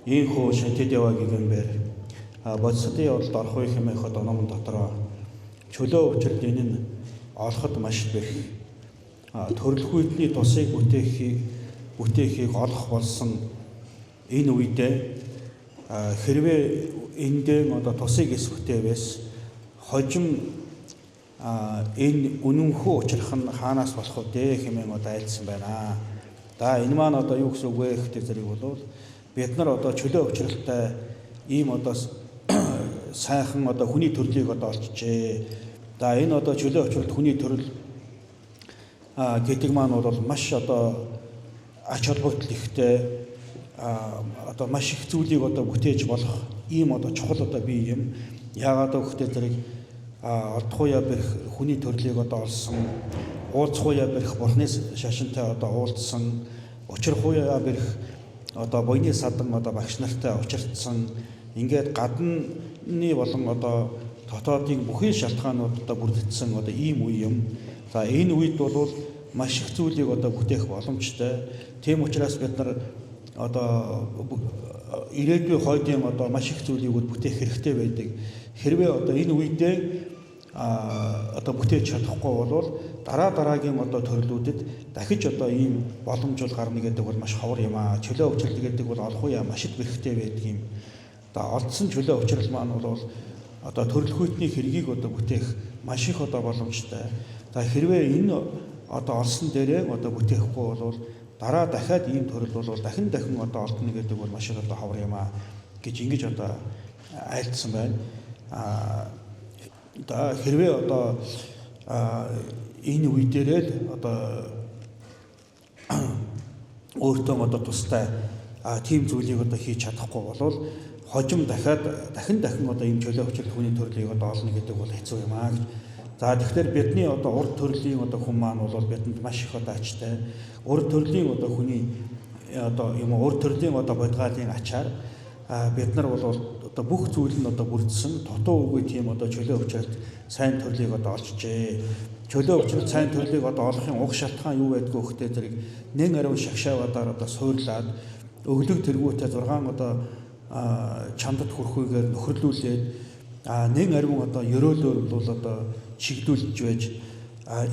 Ийхүү шантэд яваагийн бэр бодисдын явдалд орох үе хэмээх одоо номон дотроо чөлөө өвчлөлт энэ нь олоход маш их төрөлхүйдний тусыг бүтээхийг олох болсон энэ үедээ хэрвээ эндээ одоо тусыг эс бүтээвээс хожим энэ үнэнхүү учрах нь хаанаас болох вэ хэмээн одоо айлдсан байна. За энэ маань одоо юу гэсэн үг вэ гэхтэй зэрэг бол бид нар одоо чөлөө өвчлөлттэй ийм одоо сайхан одоо хүний төрлийг одоо олчжээ. За энэ одоо чөлөө өвчлөлт хүний төрөл гэдэг маань бол маш одоо ач холбогдол ихтэй одоо маш их зүйлийг одоо бүтээж болох ийм одоо чухал одоо бие юм. Яагаад гэвэл зэрэг одхуяа бэрх хүний төрлийг одоо олсон, уулзхуяа бэрх бурхны шашинтай одоо уулзсан, учирхуяа бэрх одоо буйны садан одоо багш нартай учирдсан, ингээд гадны болон одоо дотоодын бүхий шалтгаанууд одоо бүрдэгдсэн одоо ийм үе юм. За энэ үед бол маш их зүйлийг одоо бүтээх боломжтой. Тийм учраас бид нар одоо ирээдүйн хойдын одоо маш их зүйлийг бүтээх хэрэгтэй байдаг. Хэрвээ одоо энэ үедээ одоо бүтээж чадахгүй бол дараагийн одоо төрлүүдэд дахиж одоо ийм боломж гарна гэдэг бол маш ховор юм аа. Чөлөө өвчлөлт гэдэг бол олох үе маш их бэрхтэй байдаг юм. Одоо олдсон чөлөө өвчлөл маань бол одоо төрөлхүйдний хэргийг одоо бүтээх маш их одоо боломжтой. За хэрвээ энэ одоо олсон дээрээ одоо бүтээхгүй бол дараа дахиад ийм төрөл бол дахин одоо олдно гэдэг бол маш их одоо ховор юм аа гэж ингэж одоо айлдсан байна. Одоо хэрвээ одоо энэ үе дээрээ л одоо өөртөө одоо тустай тийм зүйлийг одоо хийж чадахгүй бол хожим дахин одоо ийм чөлөө өвчлөлт хүний төрлийг одоо олно гэдэг бол хэцүү юм аа гэж. За тэгэхээр бидний одоо урд төрлийн одоо хүн маань бол бидэнд маш их одоо ачтай. Урд төрлийн одоо хүний одоо юм урд төрлийн одоо бодгаалын ачаар бид нар бол одоо бүх зүйл нь одоо бүрдсэн дутуу үгүй тийм одоо чөлөө өвчлөлт сайн төрлийг одоо олжжээ. Чөлөө өвчлөлт сайн төрлийг одоо олохын уг шалтгаан юу байдг вэ гэхтэй зэрэг нэн ариун шагшаавадаар одоо суурлаад өглөг тэргүүтээ 6 одоо чамдад хүрхүүгээр нөхөрлүүлээд нэн ариун одоо ёроолоор бол одоо чиглүүлж байж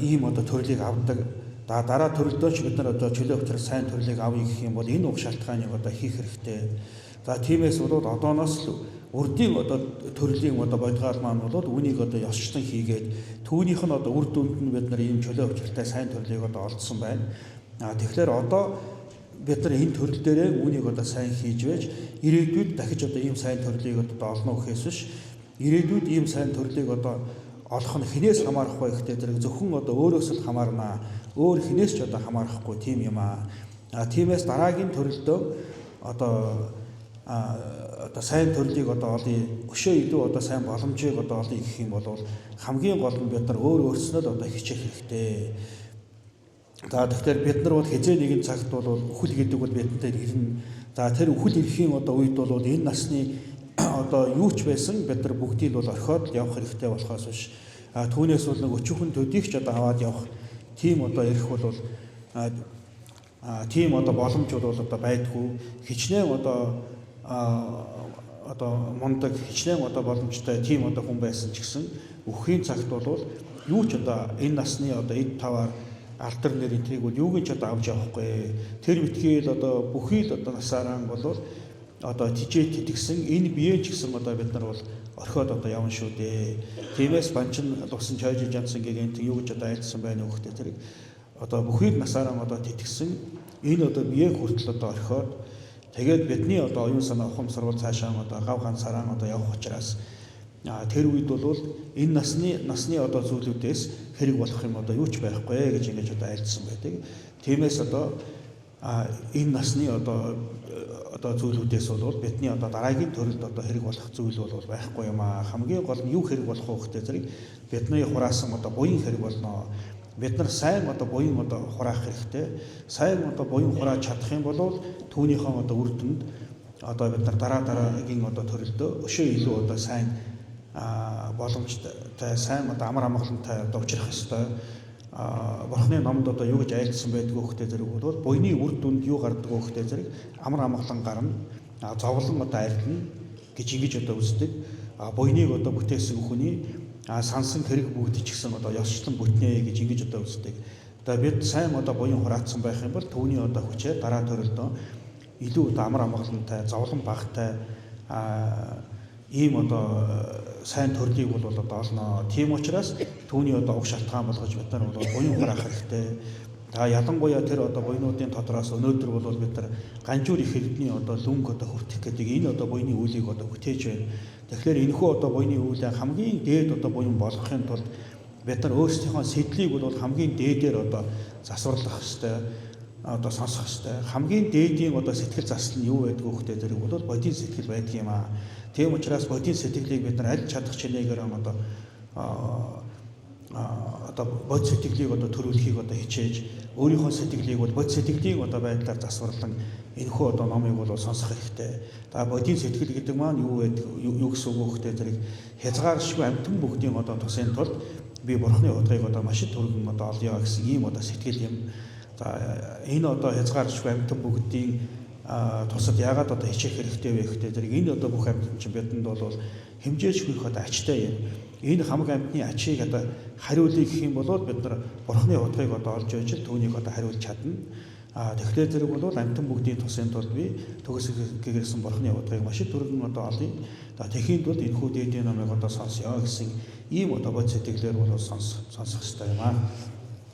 ийм одоо төрлийг авдаг. Дараа төрлөө ч бид нар одоо чөлөө өвчлөлт сайн төрлийг авъя гэх юм бол энэ уг шалтгааныг одоо хийх хэрэгтэй. За тиймээс бол одооноос л урдын одоо төрлийн одоо бодгаал маань бол үүнийг одоо ёсчлон хийгээд түүнийх нь одоо үр дүнд нь бид нар ийм чөлөө өвчлөлттэй сайн төрлийг одоо олдсон байна. Тэгэхээр одоо бид нар энэ төрөл дээрээ үүнийг одоо сайн хийж байж ирээдүйд дахиж одоо ийм сайн төрлийг одоо олно гэхээс биш ирээдүйд ийм сайн төрлийг одоо олох нь хинээс хамаарах вэ гэхдээ зэрэг зөвхөн одоо өөрөөс л хамаарнаа. Өөр хинээс ч одоо хамаарахгүй тийм юм аа. Тиймээс дараагийн төрөлдөө одоо сайн төрлийг одоо олъё, өшөө илүү одоо сайн боломжийг одоо олъё гэх юм бол хамгийн гол нь бид нар өөрснөө л одоо хичээх хэрэгтэй. За тэгэхээр бид нар бол хязээ нэгэн цагт бол үхэл гэдэг бол бидэнтэй ирнэ. За тэр үхэл ирэхийн одоо үед бол энэ насны одоо юу ч байсан бид нар бүгдийг бол орхиод явах хэрэгтэй болохоос биш. Түүнээс бол нэг өчүүхэн төдийг ч одоо аваад явах тийм одоо ирэх бол тийм одоо боломж бол одоо байдгүй. Хичнээн одоо мундаг хичнээн одоо боломжтой тийм одоо хүн байсан ч гэсэн үхэхийн цагт бол юу ч одоо энэ насны одоо эд таваар алтар нэр энтрийг бол юуг ч одоо авч явахгүй. Тэр битгийл одоо бүхий л одоо насаараа бол одоо тижээ тэтгсэн энэ бие ч гэсэн одоо бид нар бол орхиод одоо явна шүү дээ. Тиймээс банчин лусан чойж жансан гэгэнт юу гэж одоо айлдсан байна уу гэхтэй тэрийг одоо бүхий насаараа одоо тэтгсэн энэ одоо бие хүртэл одоо орхиод тэгээд бидний одоо оюун санаа ухамсар цаашаа одоо гав ганц сараа одоо явах учраас тэр үед бол энэ насны одоо зүйлүүдээс хэрэг болох юм одоо юу ч байхгүй гэж ингэж одоо айлдсан байдаг. Тиймээс одоо энэ насны одоо зүйлүүдээс бол бидний одоо дараагийн төрөлд одоо хэрэг болох зүйл бол байхгүй юм аа. Хамгийн гол нь юу хэрэг болох вэ гэхтэй зэрэг бидний хураасан одоо буян хэрэг болно. Бид нар сайн одоо буян одоо хураах хэрэгтэй. Сайн одоо буян хурааж чадах юм бол түүнийхээ одоо үр дүнд одоо бид нар дараагийн одоо төрөлдөө өшөө илүү одоо сайн боломжтой сайн одоо амар амгалантай одоо учрах ёстой. Бурхны номд одоо юу гэж айлдсан байдг вэ гэхтэй зэрэг бол буйны үр дүнд юу гардаг вэ гэхтэй зэрэг амар амгалан гарна. зовлон одоо ардна гэж ингэж одоо үздэг. Буйныг одоо бүтээсэн хүний сансан хэрэг бүгд ч гэсэн одоо ёсчлон бүтнэ гэж ингэж одоо үздэг. Одоо бид сайн одоо буян хураацсан байх юм бол түүний одоо хүчээр дараа төрөлдөө илүү одоо амар амгалантай, зовлон багтай ийм одоо сайн төрлийг бол одоо олно. Тийм учраас түүний одоо уг шалтгаан болгож бид нар бол буян хураах хэрэгтэй. Ялангуяа тэр одоо буйнуудын тодроос өнөөдөр бол бид нар ганжуур их эрдний одоо лүнг одоо хүртэх гэдэг энэ одоо буйны үйлийг одоо бүтээж байна. Тэгэхээр энэхүү одоо буйны үйлээ хамгийн дээд одоо буян болгохын тулд бид нар өөрсдийнхөө сэтлийг бол хамгийн дээдээр одоо засварлах хэрэгтэй. Одоо сонсох хэрэгтэй. Хамгийн дээдийн одоо сэтгэл засал нь юу байдг вэ гэхдээ зэрэг бол бодийн сэтгэл байдаг юм аа. Тийм учраас бодийн сэтгэлийг бид нар аль чадах чинээгээр одоо бод сэтгэлийг одоо төрүүлэхийг одоо хичээж өөрийнхөө сэтгэлийг бол бод сэтгэлийг одоо байдлаар засварлан энэхүү одоо номыг бол сонсох хэрэгтэй. Бодийн сэтгэл гэдэг маань юу гэдэг юу гэсэн үг вэ гэхдээ зэрэг хязгааршгүй амьтан бүгдийн одоо тусын тулд би бурхны удгийг одоо маш их түргэн одоо олъё гэсэн ийм одоо сэтгэл юм. Энэ одоо хязгааршгүй амьтан бүгдийн тусад яагаад одоо хичээх хэрэгтэй вэ гэхдээ зэрэг энэ одоо бүх амьтан чинь бидэнд бол хэмжээшгүй их одоо ачтай юм. Энэ хамаг амьтны ачийг одоо хариулъя гэх юм бол бид нар бурхны удгийг одоо олж ижил түүнийг одоо хариулж чадна. Тэгэхээр зэрэг бол амьтан бүгдийн тусын тулд би төгс гэрсэн бурхны удгийг маш их түргэн одоо олъё. Тэхийн тулд энэхүү дээдийн номыг одоо сонсё гэсэн ийм одоо бод сэтгэлээр бол сонсох хэрэгтэй юм аа.